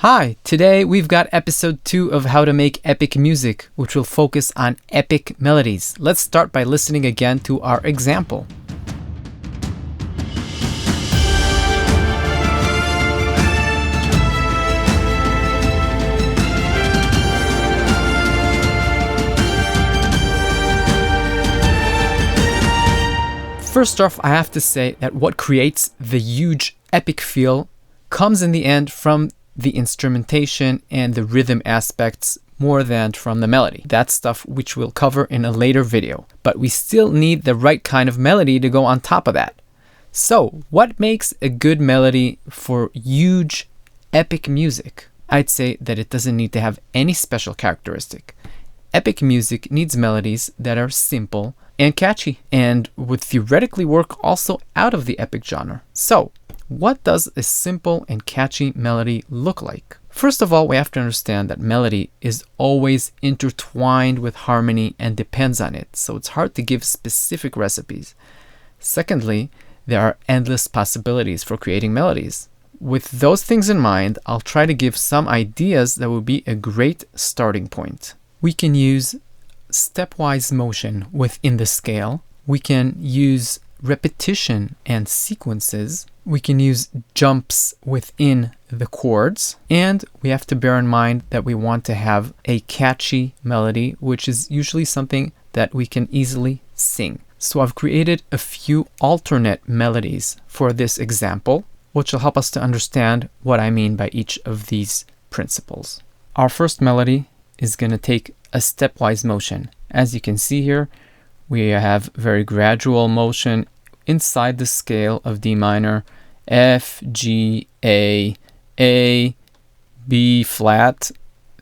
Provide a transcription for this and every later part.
Hi, today we've got episode 2 of How to Make Epic Music, which will focus on epic melodies. Let's start by listening again to our example. First off, I have to say that what creates the huge epic feel comes in the end from the instrumentation and the rhythm aspects more than from the melody. That's stuff which we'll cover in a later video. But we still need the right kind of melody to go on top of that. So, what makes a good melody for huge epic music? I'd say that it doesn't need to have any special characteristic. Epic music needs melodies that are simple and catchy, and would theoretically work also out of the epic genre. So, what does a simple and catchy melody look like? First of all, we have to understand that melody is always intertwined with harmony and depends on it, so it's hard to give specific recipes. Secondly, there are endless possibilities for creating melodies. With those things in mind, I'll try to give some ideas that will be a great starting point. We can use stepwise motion within the scale. We can use repetition and sequences. We can use jumps within the chords. And we have to bear in mind that we want to have a catchy melody, which is usually something that we can easily sing. So I've created a few alternate melodies for this example, which will help us to understand what I mean by each of these principles. Our first melody is going to take a stepwise motion. As you can see here, we have very gradual motion inside the scale of D minor, F, G, A, B flat,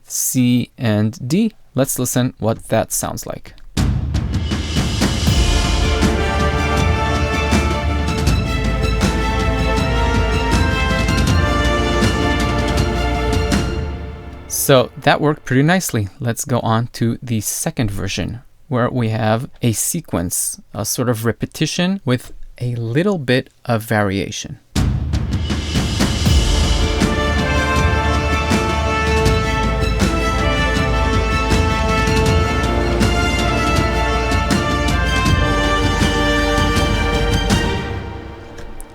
C, and D. Let's listen what that sounds like. So that worked pretty nicely. Let's go on to the second version, where we have a sequence, a sort of repetition with a little bit of variation.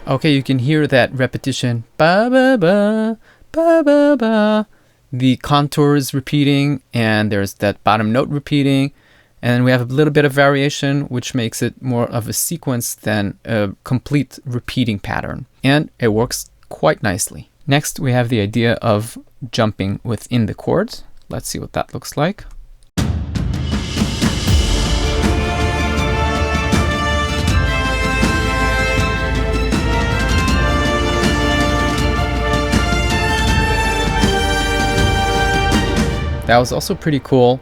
Okay, you can hear that repetition. Ba ba ba, ba ba ba. The contour is repeating, and there's that bottom note repeating. And we have a little bit of variation, which makes it more of a sequence than a complete repeating pattern. And it works quite nicely. Next, we have the idea of jumping within the chords. Let's see what that looks like. That was also pretty cool.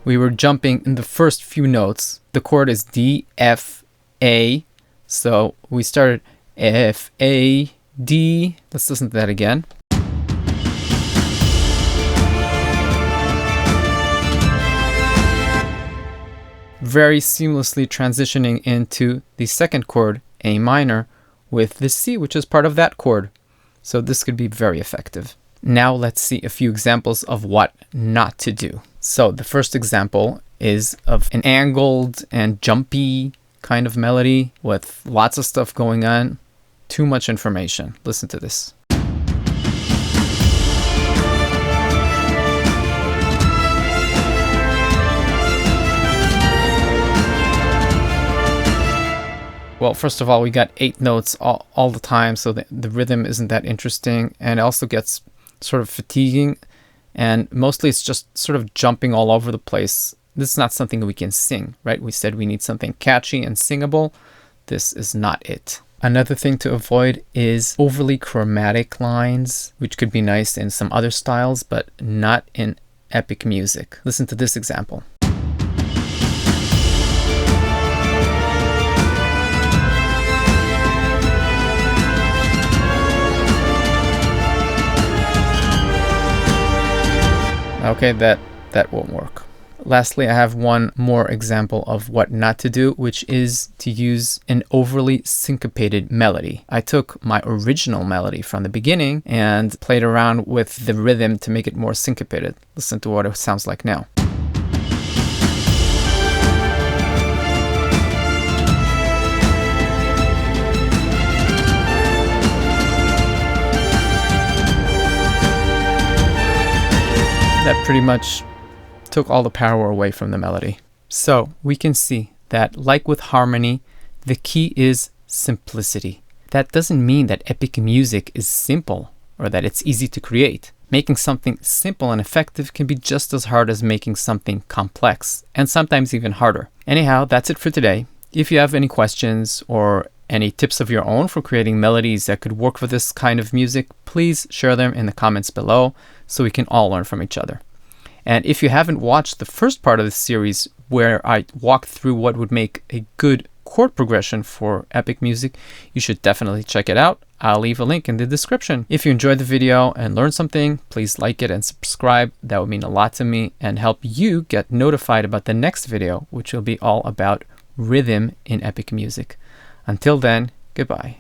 We were jumping in the first few notes. The chord is D, F, A. So we started F, A, D. Let's listen to that again. Very seamlessly transitioning into the second chord, A minor, with the C, which is part of that chord. So this could be very effective. Now let's see a few examples of what not to do. So the first example is of an angled and jumpy kind of melody with lots of stuff going on. Too much information. Listen to this. Well, first of all, we got 8 notes all the time, so the rhythm isn't that interesting, and it also gets sort of fatiguing, and mostly it's just sort of jumping all over the place. This is not something we can sing, right? We said we need something catchy and singable. This is not it. Another thing to avoid is overly chromatic lines, which could be nice in some other styles, but not in epic music. Listen to this example. Okay, that won't work. Lastly, I have one more example of what not to do, which is to use an overly syncopated melody. I took my original melody from the beginning and played around with the rhythm to make it more syncopated. Listen to what it sounds like now. That pretty much took all the power away from the melody. So we can see that, like with harmony, the key is simplicity. That doesn't mean that epic music is simple or that it's easy to create. Making something simple and effective can be just as hard as making something complex, and sometimes even harder. Anyhow, that's it for today. If you have any questions or any tips of your own for creating melodies that could work for this kind of music, please share them in the comments below so we can all learn from each other. And if you haven't watched the first part of this series where I walk through what would make a good chord progression for epic music, you should definitely check it out. I'll leave a link in the description. If you enjoyed the video and learned something, please like it and subscribe. That would mean a lot to me and help you get notified about the next video, which will be all about rhythm in epic music. Until then, goodbye.